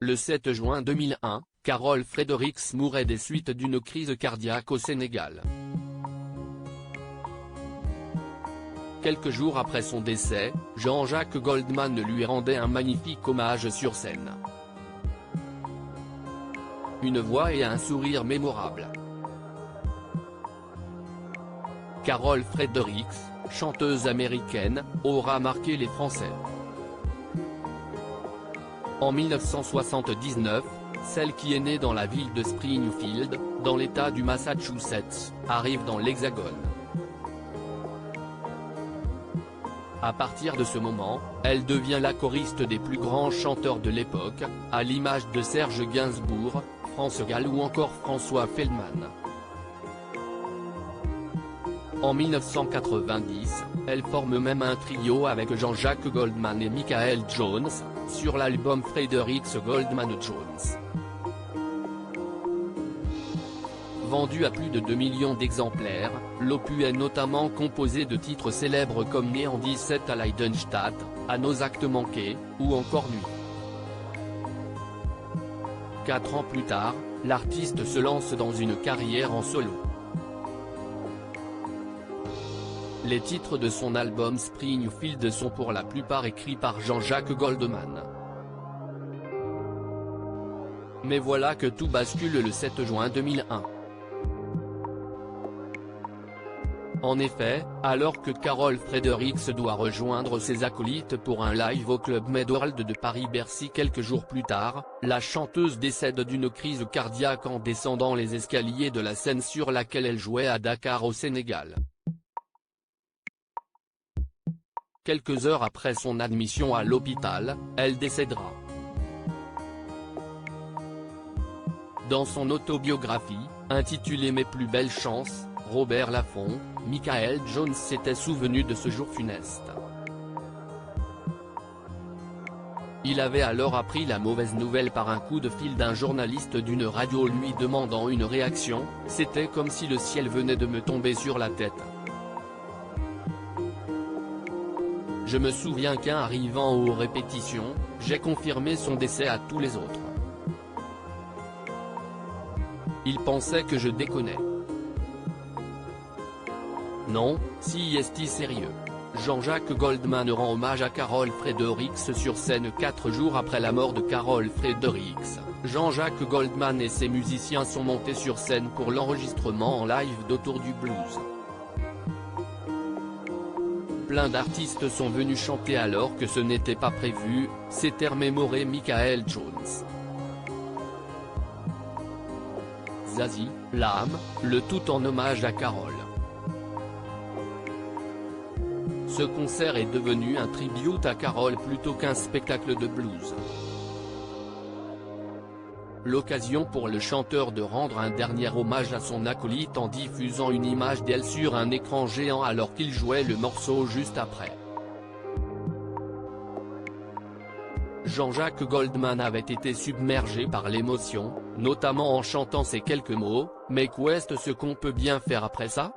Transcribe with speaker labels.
Speaker 1: Le 7 juin 2001, Carol Fredericks mourait des suites d'une crise cardiaque au Sénégal. Quelques jours après son décès, Jean-Jacques Goldman lui rendait un magnifique hommage sur scène. Une voix et un sourire mémorables. Carol Fredericks, chanteuse américaine, aura marqué les Français. En 1979, celle qui est née dans la ville de Springfield, dans l'État du Massachusetts, arrive dans l'Hexagone. À partir de ce moment, elle devient la choriste des plus grands chanteurs de l'époque, à l'image de Serge Gainsbourg, France Gall ou encore François Feldman. En 1990, elle forme même un trio avec Jean-Jacques Goldman et Michael Jones, sur l'album Fredericks Goldman Jones. Vendu à plus de 2 millions d'exemplaires, l'opus est notamment composé de titres célèbres comme Né en 17 à Leidenstadt, À nos actes manqués, ou encore Nuit. 4 ans plus tard, l'artiste se lance dans une carrière en solo. Les titres de son album Springfield sont pour la plupart écrits par Jean-Jacques Goldman. Mais voilà que tout bascule le 7 juin 2001. En effet, alors que Carol Fredericks doit rejoindre ses acolytes pour un live au Club Med de Paris-Bercy quelques jours plus tard, la chanteuse décède d'une crise cardiaque en descendant les escaliers de la scène sur laquelle elle jouait à Dakar au Sénégal. Quelques heures après son admission à l'hôpital, elle décédera. Dans son autobiographie, intitulée Mes plus belles chances, Robert Laffont, Michael Jones s'était souvenu de ce jour funeste. Il avait alors appris la mauvaise nouvelle par un coup de fil d'un journaliste d'une radio lui demandant une réaction, c'était comme si le ciel venait de me tomber sur la tête. Je me souviens qu'arrivant aux répétitions, j'ai confirmé son décès à tous les autres. Ils pensaient que je déconnais. Non, si est-il sérieux. Jean-Jacques Goldman rend hommage à Carol Fredericks sur scène 4 jours après la mort de Carol Fredericks. Jean-Jacques Goldman et ses musiciens sont montés sur scène pour l'enregistrement en live d'Autour du blues. Plein d'artistes sont venus chanter alors que ce n'était pas prévu, s'est remémoré Michael Jones. Zazie, l'âme, le tout en hommage à Carol. Ce concert est devenu un tribute à Carol plutôt qu'un spectacle de blues. L'occasion pour le chanteur de rendre un dernier hommage à son acolyte en diffusant une image d'elle sur un écran géant alors qu'il jouait le morceau juste après. Jean-Jacques Goldman avait été submergé par l'émotion, notamment en chantant ces quelques mots, « Mais qu'est-ce qu'on peut bien faire après ça ?